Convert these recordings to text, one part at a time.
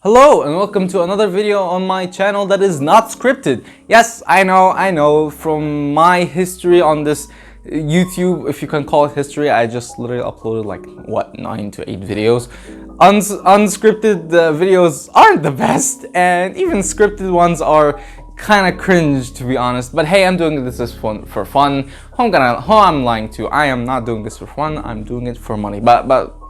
Hello and welcome to another video on my channel that is not scripted. Yes, I know from my history on this YouTube, if you can call it history, I just literally uploaded like 9 to 8 videos. Unscripted videos aren't the best, and even scripted ones are kind of cringe, to be honest. But hey, I'm doing this for fun. Who I'm lying to? I am not doing this for fun. I'm doing it for money. But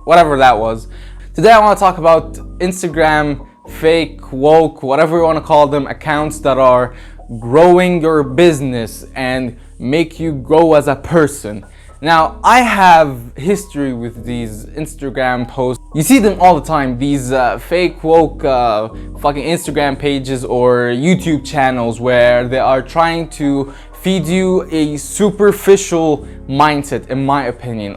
whatever that was. Today I want to talk about Instagram, fake, woke, whatever you want to call them, accounts that are growing your business and make you grow as a person. Now, I have history with these Instagram posts. You see them all the time, these fake, woke fucking Instagram pages or YouTube channels where they are trying to feed you a superficial mindset, in my opinion.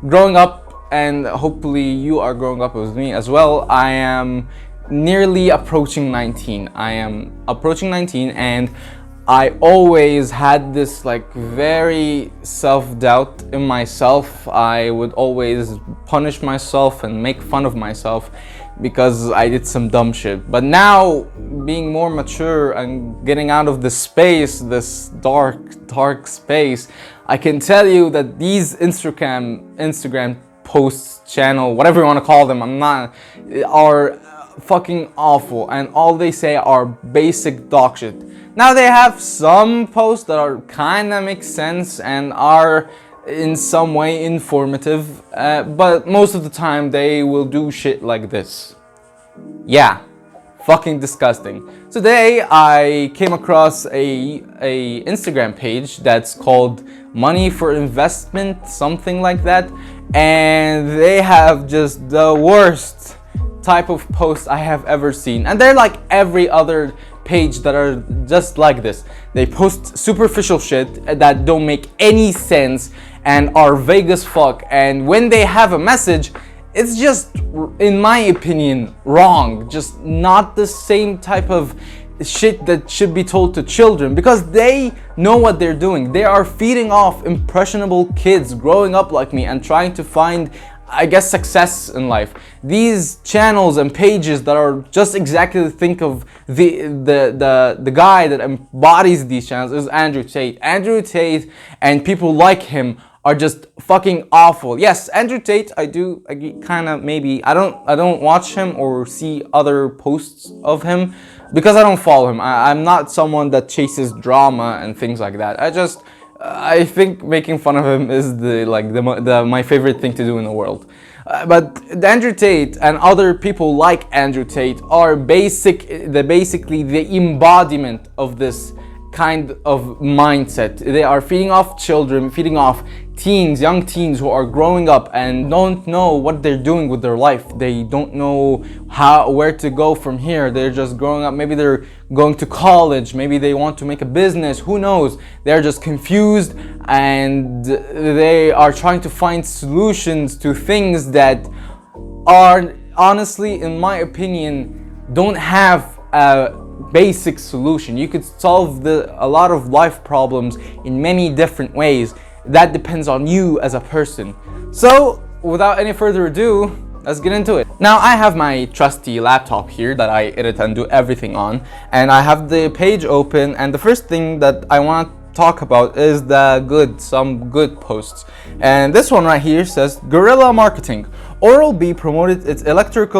Growing up, and hopefully you are growing up with me as well, I am nearly approaching 19. I am approaching 19 and I always had this like very self-doubt in myself. I would always punish myself and make fun of myself because I did some dumb shit. But now, being more mature and getting out of this space, this dark space, I can tell you that these Instagram posts, channel, whatever you want to call them, are fucking awful, and all they say are basic dog shit. Now, they have some posts that are kinda make sense and are in some way informative, but most of the time they will do shit like this. Yeah, fucking disgusting. Today I came across a Instagram page that's called Money for Investment, something like that, and they have just the worst type of posts I have ever seen. And they're like every other page that are just like this. They post superficial shit that don't make any sense and are vague as fuck, and when they have a message, it's just, in my opinion, wrong. Just not the same type of shit that should be told to children, because they know what they're doing. They are feeding off impressionable kids growing up like me and trying to find, I guess, success in life. These channels and pages that are just exactly, think of the guy that embodies these channels is Andrew Tate. Andrew Tate and people like him are just fucking awful. Yes, Andrew Tate, I kind of maybe, I don't watch him or see other posts of him because I don't follow him. I'm not someone that chases drama and things like that. I think making fun of him is my favorite thing to do in the world. But Andrew Tate and other people like Andrew Tate are basically the embodiment of this kind of mindset. They are feeding off children, feeding off young teens who are growing up and don't know what they're doing with their life. They don't know where to go from here. They're just growing up. Maybe they're going to college. Maybe they want to make a business. Who knows? They're just confused and they are trying to find solutions to things that are, honestly, in my opinion, don't have a basic solution. You could solve a lot of life problems in many different ways. That depends on you as a person. So, without any further ado, let's get into it. Now, I have my trusty laptop here that I edit and do everything on, and I have the page open, and the first thing that I want to talk about is some good posts. And this one right here says, Guerrilla Marketing. Oral-B promoted its electric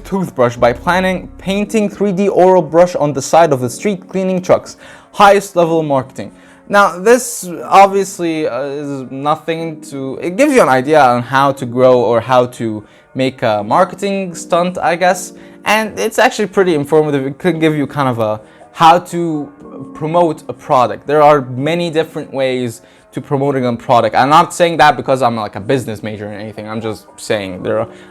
toothbrush by painting 3D oral brush on the side of the street cleaning trucks. Highest level marketing. Now, this obviously is nothing to... It gives you an idea on how to grow or how to make a marketing stunt, I guess. And it's actually pretty informative. It could give you kind of a how to promote a product. There are many different ways to promoting a product. I'm not saying that because I'm like a business major or anything. I'm just saying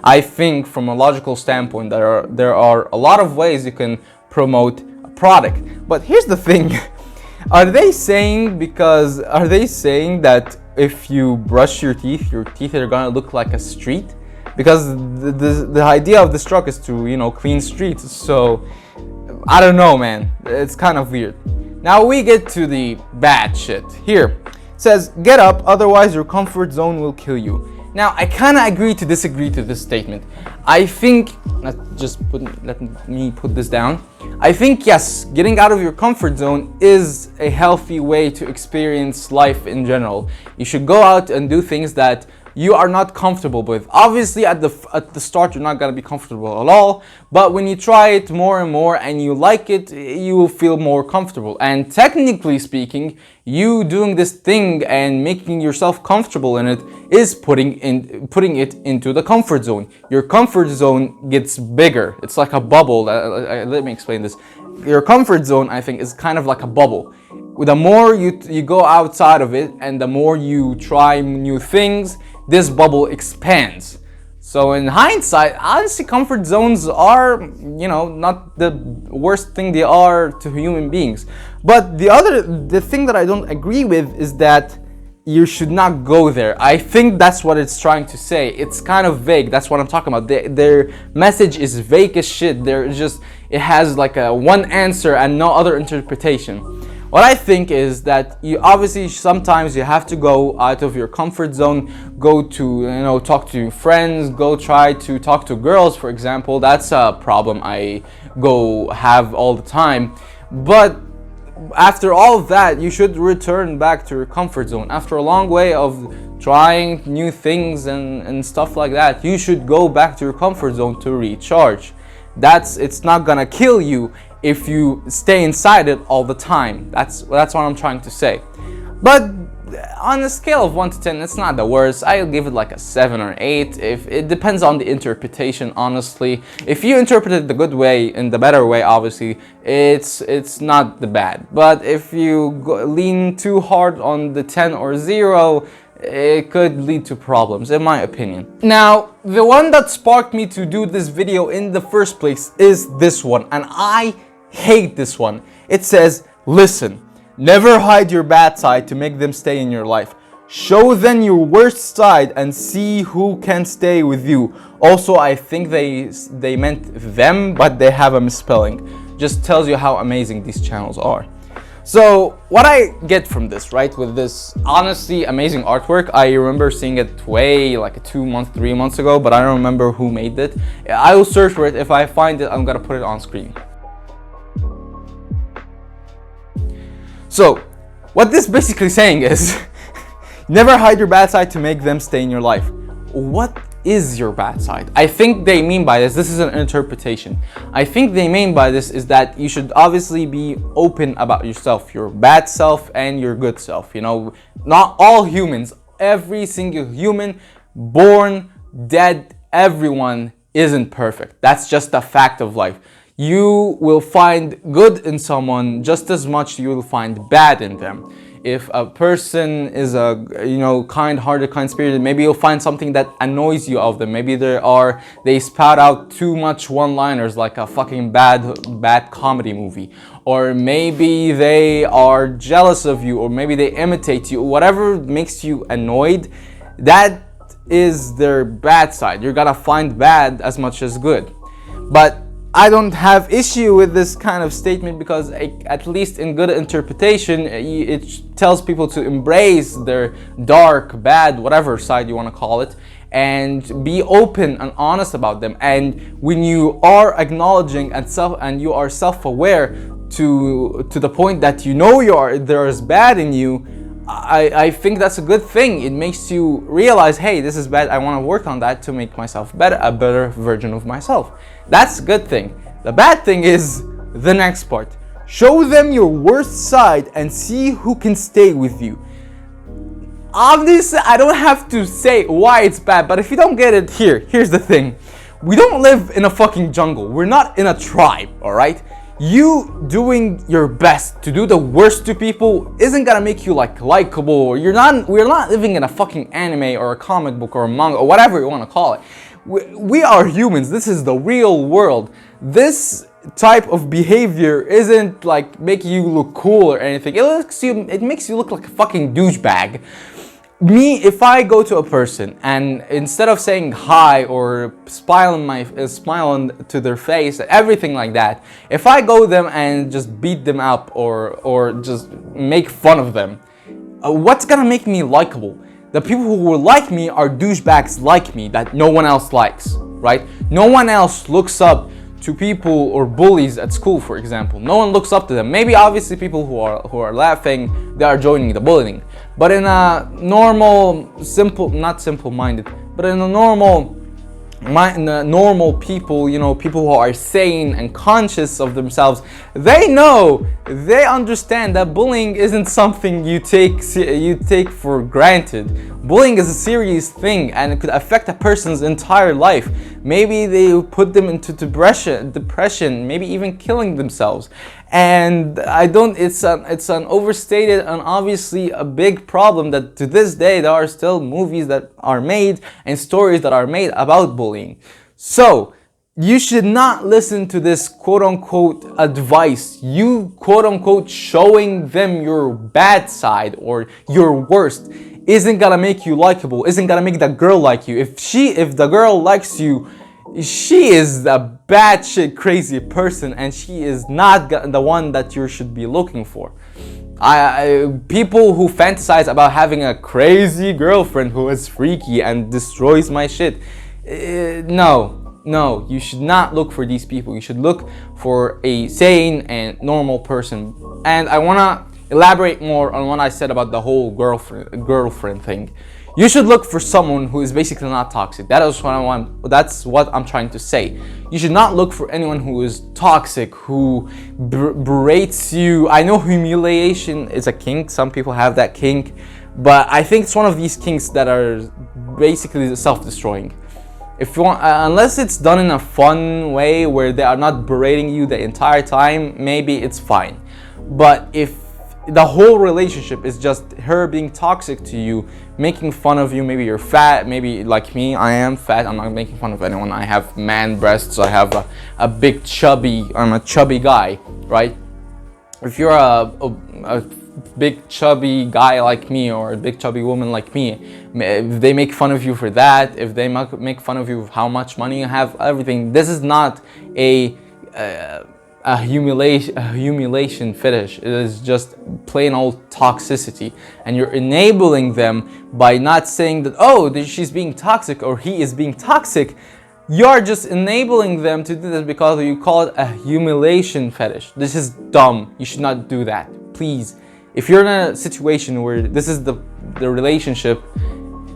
I think from a logical standpoint, there are a lot of ways you can promote a product. But here's the thing. Are they saying that if you brush your teeth are gonna look like a street? Because the idea of this truck is to, clean streets. So I don't know, man. It's kind of weird. Now we get to the bad shit. Here it says, get up, otherwise your comfort zone will kill you. Now, I kind of agree to disagree to this statement. I think, let me put this down. I think, yes, getting out of your comfort zone is a healthy way to experience life in general. You should go out and do things that you are not comfortable with. Obviously, at the start, you're not gonna be comfortable at all, but when you try it more and more and you like it, you will feel more comfortable. And technically speaking, you doing this thing and making yourself comfortable in it is putting it into the comfort zone. Your comfort zone gets bigger. It's like a bubble. Let me explain this. Your comfort zone, I think, is kind of like a bubble. The more you go outside of it and the more you try new things, this bubble expands. So in hindsight, honestly, comfort zones are, not the worst thing they are to human beings. But the thing that I don't agree with is that you should not go there. I think that's what it's trying to say. It's kind of vague. That's what I'm talking about. Their message is vague as shit. It has like a one answer and no other interpretation. What I think is that you obviously sometimes you have to go out of your comfort zone, go to, talk to friends, go try to talk to girls, for example. That's a problem I go have all the time. But after all of that, you should return back to your comfort zone. After a long way of trying new things and stuff like that, you should go back to your comfort zone to recharge. It's not gonna kill you if you stay inside it all the time. That's what I'm trying to say. But on a scale of 1 to 10, it's not the worst. I'll give it like a 7 or 8. If it depends on the interpretation, honestly. If you interpret it the good way and the better way, obviously, it's not the bad. But if you lean too hard on the 10 or 0, it could lead to problems, in my opinion. Now, the one that sparked me to do this video in the first place is this one, and I hate this one. It says, listen, never hide your bad side to make them stay in your life. Show them your worst side and see who can stay with you. Also, I think they meant them, but they have a misspelling. Just tells you how amazing these channels are. So what I get from this, right, with this honestly amazing artwork, I remember seeing it way like 2 months, 3 months ago, but I don't remember who made it. I will search for it. If I find it, I'm gonna put it on screen. So what this basically saying is, never hide your bad side to make them stay in your life. What is your bad side? I think they mean by this is an interpretation. I think they mean by this is that you should obviously be open about yourself, your bad self and your good self. Not all humans, every single human, born, dead, everyone isn't perfect. That's just a fact of life. You will find good in someone just as much you will find bad in them. If a person is a kind-hearted, kind-spirited, maybe you'll find something that annoys you of them. Maybe they spout out too much one-liners like a fucking bad comedy movie. Or maybe they are jealous of you, or maybe they imitate you. Whatever makes you annoyed, that is their bad side. You're gonna find bad as much as good. But I don't have issue with this kind of statement because at least in good interpretation, it tells people to embrace their dark, bad, whatever side you want to call it, and be open and honest about them. And when you are acknowledging and you are self-aware to the point that there is bad in you, I think that's a good thing. It makes you realize, hey, this is bad. I want to work on that to make myself better, a better version of myself. That's a good thing. The bad thing is the next part. Show them your worst side and see who can stay with you. Obviously, I don't have to say why it's bad, but if you don't get it, here's the thing. We don't live in a fucking jungle. We're not in a tribe, all right? You doing your best to do the worst to people isn't gonna make you likable. We're not living in a fucking anime or a comic book or a manga or whatever you want to call it. We are humans. This is the real world. This type of behavior isn't making you look cool or anything. It makes you look like a fucking douchebag. If I go to a person and instead of saying hi or smiling to their face, everything like that, if I go them and just beat them up or just make fun of them, what's gonna make me likable? The people who will like me are douchebags like me that no one else likes, right? No one else looks up to people or bullies at school, for example. No one looks up to them. Maybe obviously people who are laughing, they are joining the bullying. But in a normal, not simple-minded, but in a normal people, you know, people who are sane and conscious of themselves, they understand that bullying isn't something you take for granted. Bullying is a serious thing and it could affect a person's entire life. Maybe they put them into depression, maybe even killing themselves. And it's an overstated and obviously a big problem that to this day there are still movies that are made and stories that are made about bullying. So you should not listen to this quote-unquote advice. You quote-unquote showing them your bad side or your worst isn't gonna make you likable, isn't gonna make that girl like you. If the girl likes you, she is a batshit crazy person and she is not the one that you should be looking for. People who fantasize about having a crazy girlfriend who is freaky and destroys my shit, no, you should not look for these people. You should look for a sane and normal person. And I wanna elaborate more on what I said about the whole girlfriend thing. You should look for someone who is basically not toxic. That's what I'm trying to say. You should not look for anyone who is toxic, who berates you. I know humiliation is a kink. Some people have that kink, but I think it's one of these kinks that are basically self-destroying. If you want, unless it's done in a fun way where they are not berating you the entire time, maybe it's fine. But if the whole relationship is just her being toxic to you, making fun of you, maybe you're fat, maybe like me, I am fat, I'm not making fun of anyone, I have man breasts, I have I'm a chubby guy, right? If you're a big chubby guy like me or a big chubby woman like me, if they make fun of you for that, if they make fun of you of how much money you have, everything, this is not a humiliation fetish. It is just plain old toxicity, and you're enabling them by not saying that, oh, she's being toxic or he is being toxic. You're just enabling them to do this because you call it a humiliation fetish. This is dumb. You should not do that. Please, if you're in a situation where this is the relationship,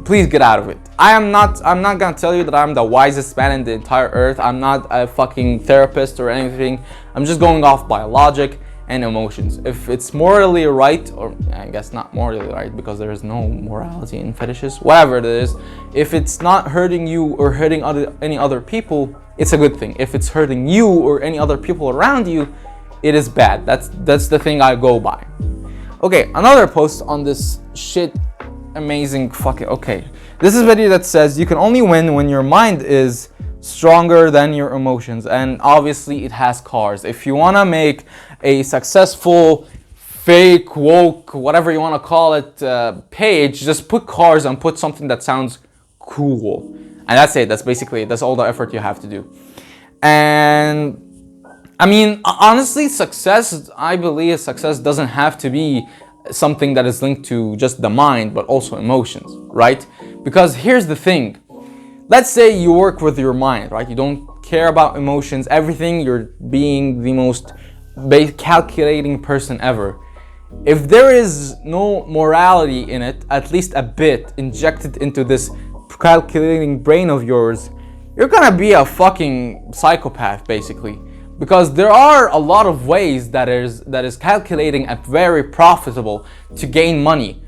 please get out of it. I'm not gonna tell you that I'm the wisest man in the entire earth. I'm not a fucking therapist or anything. I'm just going off by logic and emotions. If it's morally right, or I guess not morally right because there is no morality in fetishes, whatever it is, if it's not hurting you or hurting any other people, it's a good thing. If it's hurting you or any other people around you, it is bad. That's the thing I go by. Okay, another post on this shit amazing fucking okay. This is a video that says you can only win when your mind is stronger than your emotions, and obviously it has cars. If you want to make a successful fake woke whatever you want to call it page, just put cars and put something that sounds cool, and that's it. That's all the effort you have to do. And I mean, honestly, I believe success doesn't have to be something that is linked to just the mind, but also emotions, right? Because here's the thing. Let's say you work with your mind, right? You don't care about emotions, everything. You're being the most calculating person ever. If there is no morality in it, at least a bit injected into this calculating brain of yours, you're gonna be a fucking psychopath, basically. Because there are a lot of ways that is calculating and very profitable to gain money,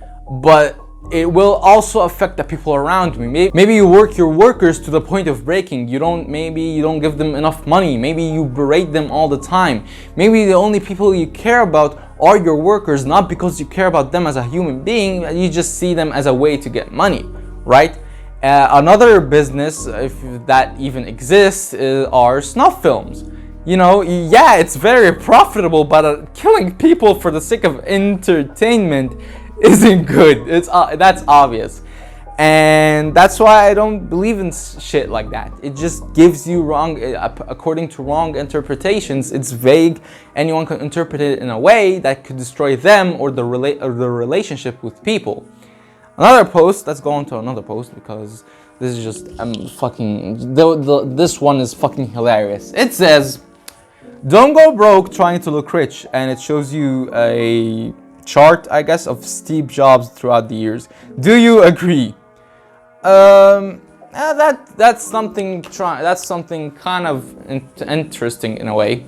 but it will also affect the people around me. Maybe you work your workers to the point of breaking. Maybe you don't give them enough money. Maybe you berate them all the time. Maybe the only people you care about are your workers, not because you care about them as a human being. You just see them as a way to get money, right? Another business, if that even exists, are snuff films. You know, yeah, it's very profitable, but killing people for the sake of entertainment isn't good. That's obvious, and that's why I don't believe in shit like that. It just gives you wrong, according to wrong interpretations. It's vague. Anyone can interpret it in a way that could destroy them or the relationship with people. Another post. Let's go on to another post because this is just this one is fucking hilarious. It says, "Don't go broke trying to look rich," and it shows you a chart, I guess, of Steve Jobs throughout the years. Do you agree? That's something kind of interesting in a way.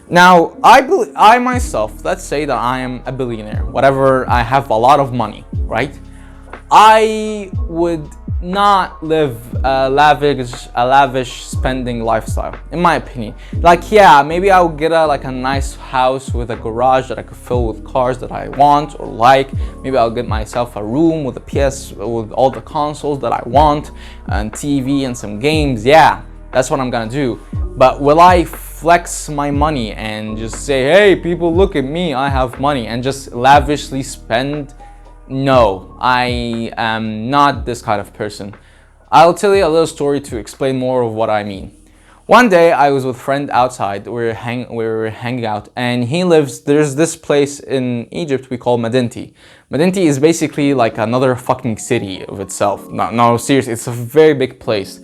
Now, I myself, let's say that I am a billionaire, whatever, I have a lot of money, right? I would not live a lavish spending lifestyle, in my opinion. Like, yeah, maybe I would get a nice house with a garage that I could fill with cars that I want or like. Maybe I'll get myself a room with a PS with all the consoles that I want and TV and some games. Yeah, that's what I'm gonna do. But will I flex my money and just say, hey, people, look at me, I have money, and just lavishly spend? No, I am not this kind of person. I'll tell you a little story to explain more of what I mean. One day I was with a friend outside. We were hanging out, and there's this place in Egypt we call Medinti. Medinti is basically like another fucking city of itself. No, seriously, it's a very big place.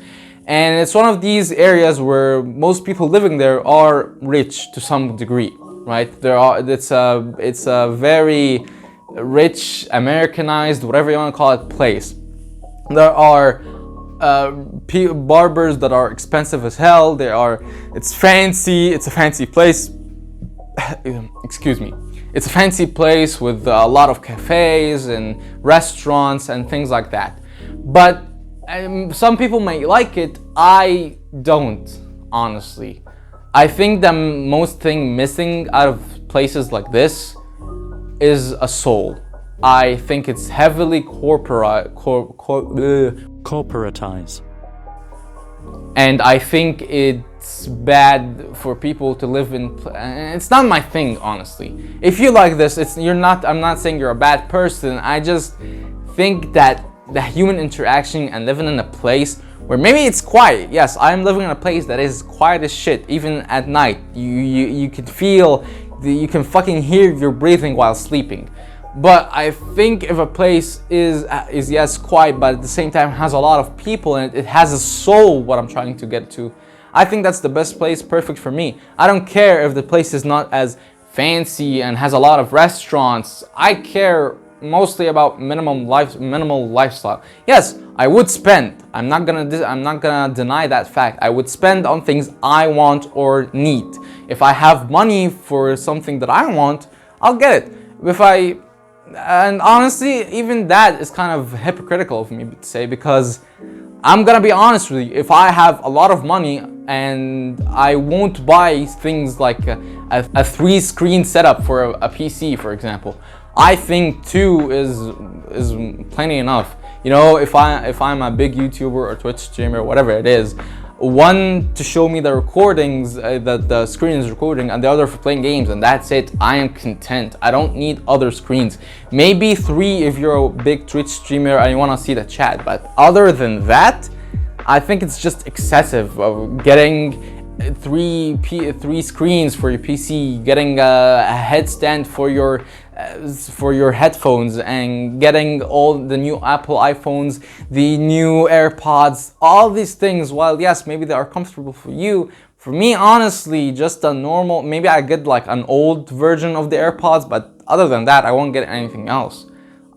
And it's one of these areas where most people living there are rich to some degree, right? It's a very rich, Americanized, whatever you want to call it, place. There are barbers that are expensive as hell. It's fancy. It's a fancy place. Excuse me. It's a fancy place with a lot of cafes and restaurants and things like that. But some people may like it. I don't, honestly. I think the most thing missing out of places like this is a soul. I think it's heavily corporatized. And I think it's bad for people to live in. It's not my thing, honestly. If you like this, I'm not saying you're a bad person. I just think that the human interaction and living in a place where maybe it's quiet. Yes, I'm living in a place that is quiet as shit, even at night. You can feel, you can fucking hear your breathing while sleeping. But I think if a place is yes quiet, but at the same time has a lot of people and it has a soul, what I'm trying to get to, I think that's the best place, perfect for me. I don't care if the place is not as fancy and has a lot of restaurants. I care mostly about minimal lifestyle. Yes, I would spend. I'm not gonna deny that fact. I would spend on things I want or need. If I have money for something that I want, I'll get it. And honestly, even that is kind of hypocritical of me to say, because I'm gonna be honest with you. If I have a lot of money and I won't buy things like a 3-screen setup for a PC, for example, I think 2 is plenty enough. You know, if I'm a big YouTuber or Twitch streamer, whatever it is, one to show me the recordings that the screen is recording, and the other for playing games, and that's it. I am content. I don't need other screens. Maybe 3 if you're a big Twitch streamer and you want to see the chat, but other than that, I think it's just excessive. Getting 3 screens for your PC, getting a headstand for your headphones, and getting all the new Apple iPhones, the new AirPods, all these things, while yes, maybe they are comfortable for you, for me, honestly, just a normal, maybe I get like an old version of the AirPods, but other than that, I won't get anything else.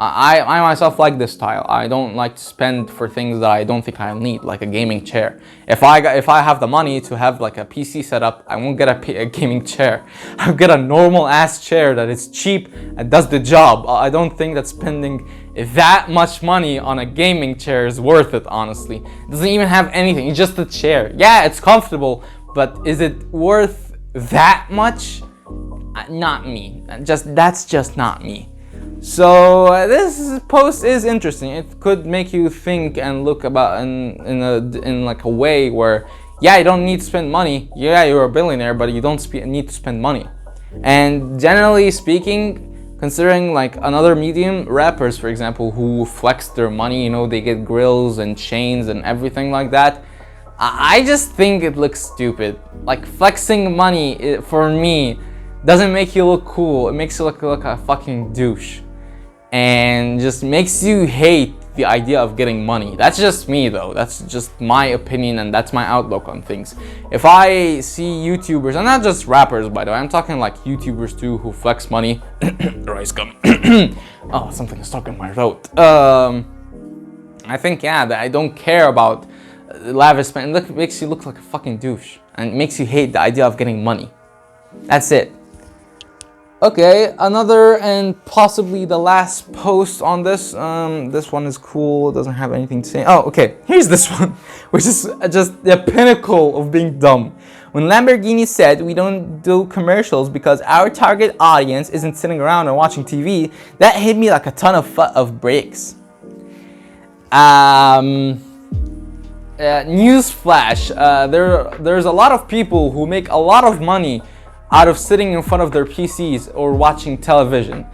I myself like this style. I don't like to spend for things that I don't think I need, like a gaming chair. If I have the money to have like a PC setup, I won't get a gaming chair. I'll get a normal ass chair that is cheap and does the job. I don't think that spending that much money on a gaming chair is worth it, honestly. It doesn't even have anything, it's just a chair. Yeah, it's comfortable, but is it worth that much? Not me. That's just not me. So this post is interesting. It could make you think and look about in like a way where, yeah, you don't need to spend money. Yeah, you're a billionaire, but you don't need to spend money. And generally speaking, considering like another medium, rappers, for example, who flex their money, you know, they get grills and chains and everything like that. I just think it looks stupid. Like, flexing money, for me, doesn't make you look cool. It makes you look like a fucking douche. And just makes you hate the idea of getting money. That's just me though. That's just my opinion and that's my outlook on things. If I see YouTubers, and not just rappers by the way, I'm talking like YouTubers too who flex money. Rice gum. Oh, something is stuck in my throat. I think that I don't care about lavish spending. Look, it makes you look like a fucking douche and it makes you hate the idea of getting money. That's it. Okay, another and possibly the last post on this. This one is cool. It doesn't have anything to say. Oh, okay. Here's this one, which is just the pinnacle of being dumb. When Lamborghini said we don't do commercials because our target audience isn't sitting around and watching TV, that hit me like a ton of bricks. Newsflash. There's a lot of people who make a lot of money out of sitting in front of their PCs or watching television.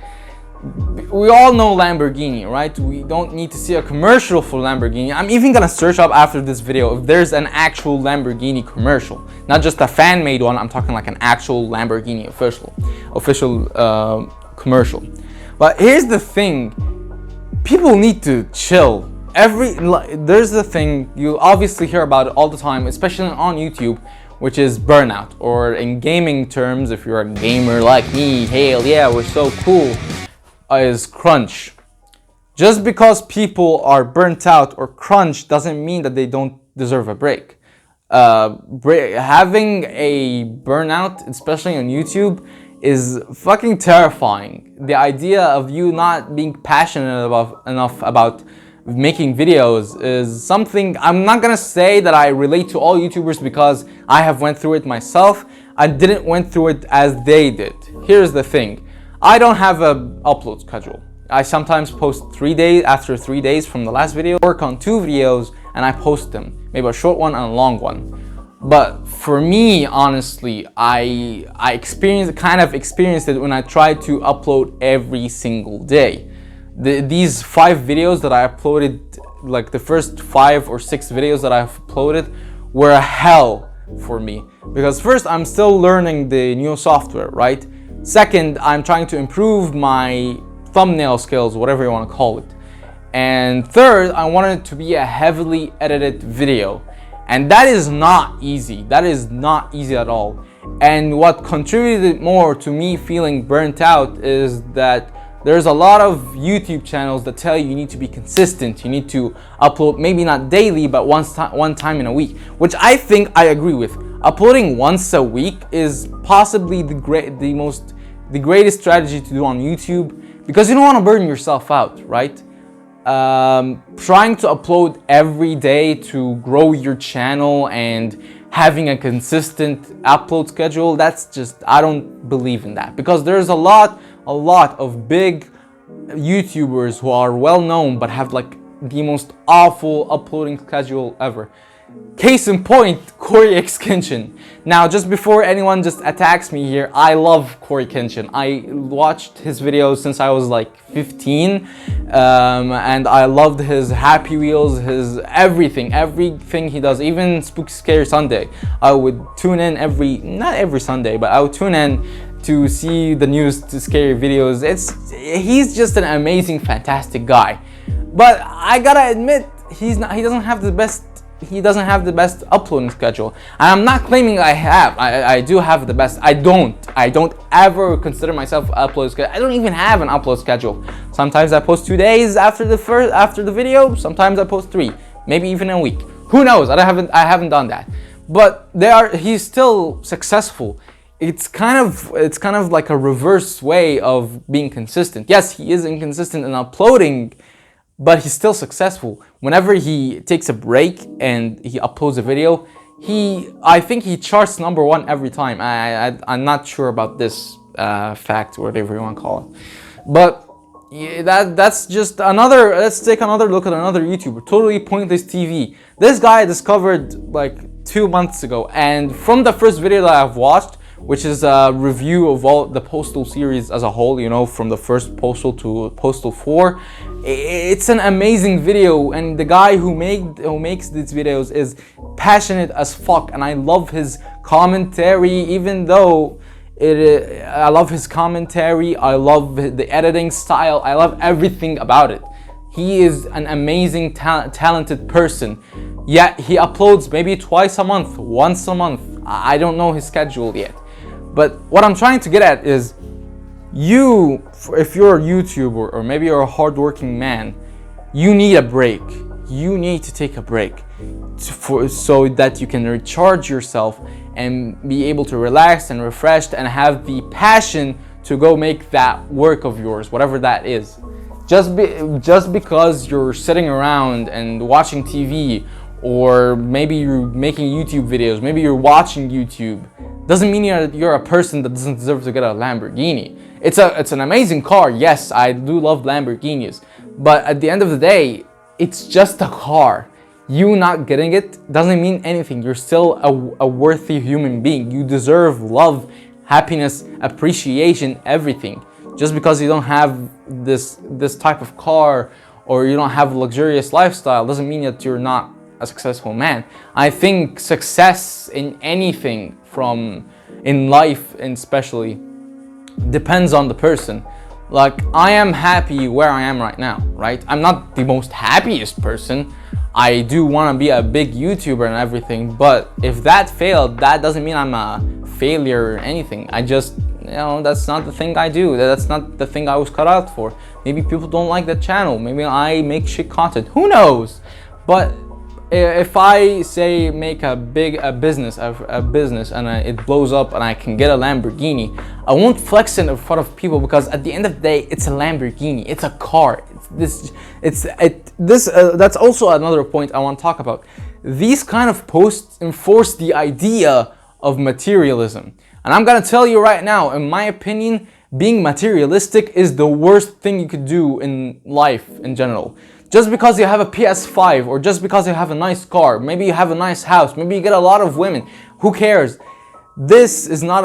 We all know Lamborghini, right? We don't need to see a commercial for Lamborghini. I'm even gonna search up after this video if there's an actual Lamborghini commercial. Not just a fan-made one, I'm talking like an actual Lamborghini official commercial. But here's the thing, people need to chill. There's the thing, you obviously hear about it all the time, especially on YouTube, which is burnout, or in gaming terms, if you're a gamer like me, hell yeah, we're so cool, is crunch. Just because people are burnt out or crunch doesn't mean that they don't deserve a break. Having a burnout, especially on YouTube, is fucking terrifying. The idea of you not being passionate enough about making videos is something. I'm not gonna say that I relate to all YouTubers because I have went through it myself. I didn't went through it as they did. Here's the thing, I don't have an upload schedule. I sometimes post 3 days after 3 days from the last video, work on 2 videos and I post them, maybe a short one and a long one. But for me, honestly, I kind of experienced it when I tried to upload every single day. These 5 videos that I uploaded, like the first 5 or 6 videos that I've uploaded, were a hell for me. Because first, I'm still learning the new software, right? Second, I'm trying to improve my thumbnail skills, whatever you want to call it. And third, I wanted it to be a heavily edited video. And that is not easy. That is not easy at all. And what contributed more to me feeling burnt out is that there's a lot of YouTube channels that tell you need to be consistent. You need to upload, maybe not daily, but one time in a week, which I think I agree with. Uploading once a week is possibly the greatest strategy to do on YouTube, because you don't want to burn yourself out, right? Trying to upload every day to grow your channel and having a consistent upload schedule, that's just, I don't believe in that, because there's a lot of big YouTubers who are well known but have like the most awful uploading schedule ever. Case in point, Cory X Kenshin. Now, just before anyone just attacks me here, I love Cory Kenshin. I watched his videos since I was like 15, and I loved his Happy Wheels, his everything he does, even Spooky Scary Sunday. I would tune in not every Sunday, but I would tune in to see the news, to scary videos. He's just an amazing, fantastic guy. But I gotta admit, he doesn't have the best uploading schedule. And I'm not claiming I have. I do have the best. I don't ever consider myself an upload schedule. I don't even have an upload schedule. Sometimes I post 2 days after the video. Sometimes I post 3, maybe even a week. Who knows? I haven't done that. But he's still successful. It's kind of like a reverse way of being consistent. Yes, he is inconsistent in uploading, but he's still successful. Whenever he takes a break and he uploads a video, I think he charts #1 every time. I'm not sure about this fact, whatever you want to call it. But yeah, that's just another. Let's take another look at another YouTuber, Totally Pointless TV. This guy I discovered like 2 months ago, and from the first video that I've watched, which is a review of all the Postal series as a whole, you know, from the first Postal to Postal 4. It's an amazing video, and the guy who makes these videos is passionate as fuck, and I love his commentary. Even though I love his commentary, I love the editing style, I love everything about it. He is an amazing, talented person. Yet he uploads maybe twice a month, once a month. I don't know his schedule yet. But what I'm trying to get at is, you, if you're a YouTuber or maybe you're a hardworking man, you need a break. You need to take a break so that you can recharge yourself and be able to relax and refreshed and have the passion to go make that work of yours, whatever that is. Just because you're sitting around and watching TV, or maybe you're making YouTube videos, maybe you're watching YouTube, doesn't mean you're a person that doesn't deserve to get a Lamborghini. It's an amazing car. Yes, I do love Lamborghinis, but at the end of the day, it's just a car. You not getting it doesn't mean anything. You're still a worthy human being. You deserve love, happiness, appreciation, everything. Just because you don't have this type of car or you don't have a luxurious lifestyle doesn't mean that you're not a successful man. I think success in anything, in life especially, depends on the person. Like, I am happy where I am right now, right? I'm not the most happiest person. I do want to be a big YouTuber and everything, but if that failed, that doesn't mean I'm a failure or anything. I just, that's not the thing I do. That's not the thing I was cut out for. Maybe people don't like that channel. Maybe I make shit content. Who knows? But if I say make a business and it blows up and I can get a Lamborghini, I won't flex it in front of people, because at the end of the day, it's a Lamborghini. It's a car. That's also another point I want to talk about. These kind of posts enforce the idea of materialism. And I'm gonna tell you right now, in my opinion, being materialistic is the worst thing you could do in life in general. Just because you have a PS5, or just because you have a nice car, maybe you have a nice house, maybe you get a lot of women, who cares? This is not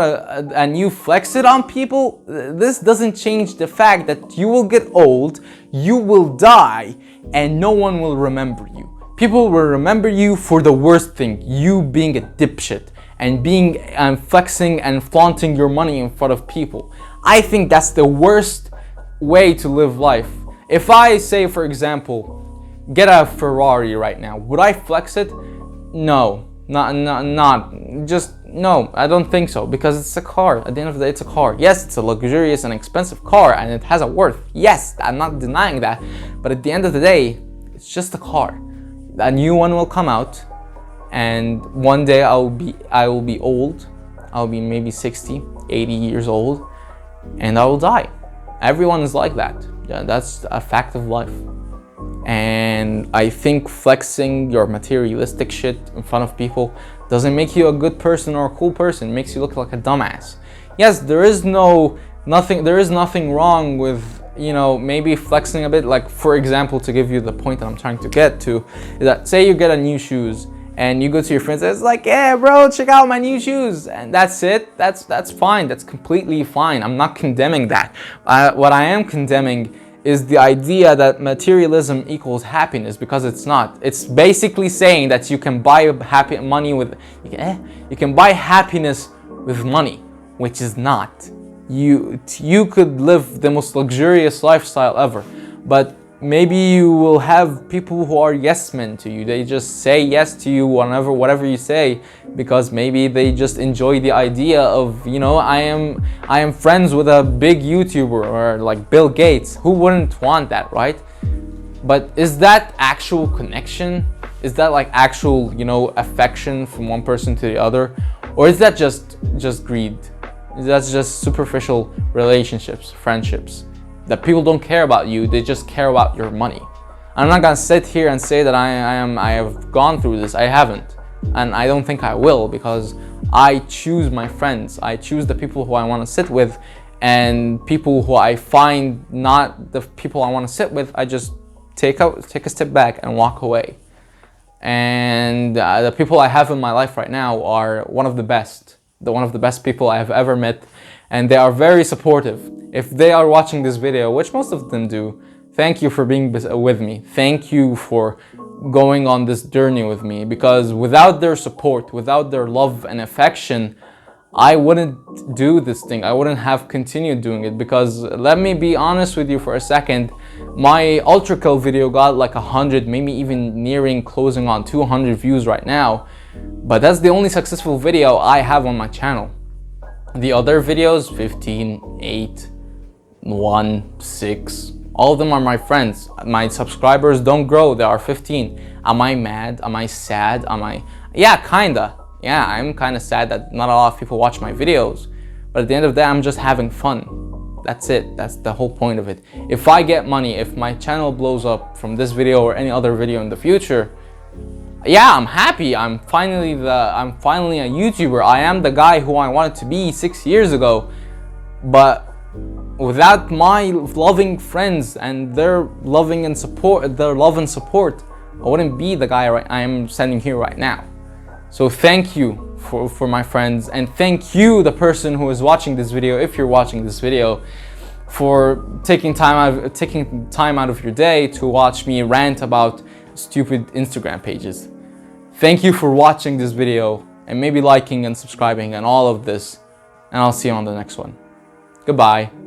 and you flex it on people. This doesn't change the fact that you will get old, you will die, and no one will remember you. People will remember you for the worst thing, you being a dipshit and being flexing and flaunting your money in front of people. I think that's the worst way to live life. If I say, for example, get a Ferrari right now, would I flex it? No, no, I don't think so, because it's a car. At the end of the day, it's a car. Yes, it's a luxurious and expensive car, and it has a worth. Yes, I'm not denying that, but at the end of the day, it's just a car. A new one will come out, and one day I will be old. I'll be maybe 60, 80 years old, and I will die. Everyone is like that. Yeah, that's a fact of life. And I think flexing your materialistic shit in front of people doesn't make you a good person or a cool person. It makes you look like a dumbass. Yes, there is nothing wrong with, maybe flexing a bit. Like, for example, to give you the point that I'm trying to get to, is that say you get a new shoes and you go to your friends and it's like, yeah, bro, check out my new shoes, and that's it. That's fine. That's completely fine. I'm not condemning that. What I am condemning is the idea that materialism equals happiness, because it's not. It's basically saying that you can buy you can buy happiness with money, which is not. You could live the most luxurious lifestyle ever, but maybe you will have people who are yes men to you. They just say yes to you whatever you say, because maybe they just enjoy the idea of, I am friends with a big YouTuber, or like Bill Gates. Who wouldn't want that, right? But is that actual connection? Is that like actual, affection from one person to the other? Or is that just greed? That's just superficial relationships, friendships, that people don't care about you, they just care about your money. I'm not gonna sit here and say that I have gone through this. I haven't, and I don't think I will, because I choose my friends. I choose the people who I want to sit with, and people who I find not the people I want to sit with, I just take a step back and walk away. And the people I have in my life right now are one of the best people I have ever met, and they are very supportive. If they are watching this video, which most of them do, thank you for being with me. Thank you for going on this journey with me, because without their support, without their love and affection, I wouldn't do this thing. I wouldn't have continued doing it, because let me be honest with you for a second. My Ultra Kill video got like 100, maybe even nearing closing on 200 views right now. But that's the only successful video I have on my channel. The other videos, 15, 8, 1, 6, all of them are my friends. My subscribers don't grow, they are 15. Am I mad? Am I sad? Yeah, kinda. Yeah, I'm kinda sad that not a lot of people watch my videos. But at the end of the day, I'm just having fun. That's it. That's the whole point of it. If I get money, if my channel blows up from this video or any other video in the future, yeah, I'm happy. I'm finally a YouTuber. I am the guy who I wanted to be 6 years ago. But without my loving friends and their love and support, I wouldn't be the guy I am standing here right now. So thank you for my friends, and thank you, the person who is watching this video, if you're watching this video, for taking time out of your day to watch me rant about stupid Instagram pages. Thank you for watching this video, and maybe liking and subscribing and all of this, and I'll see you on the next one. Goodbye.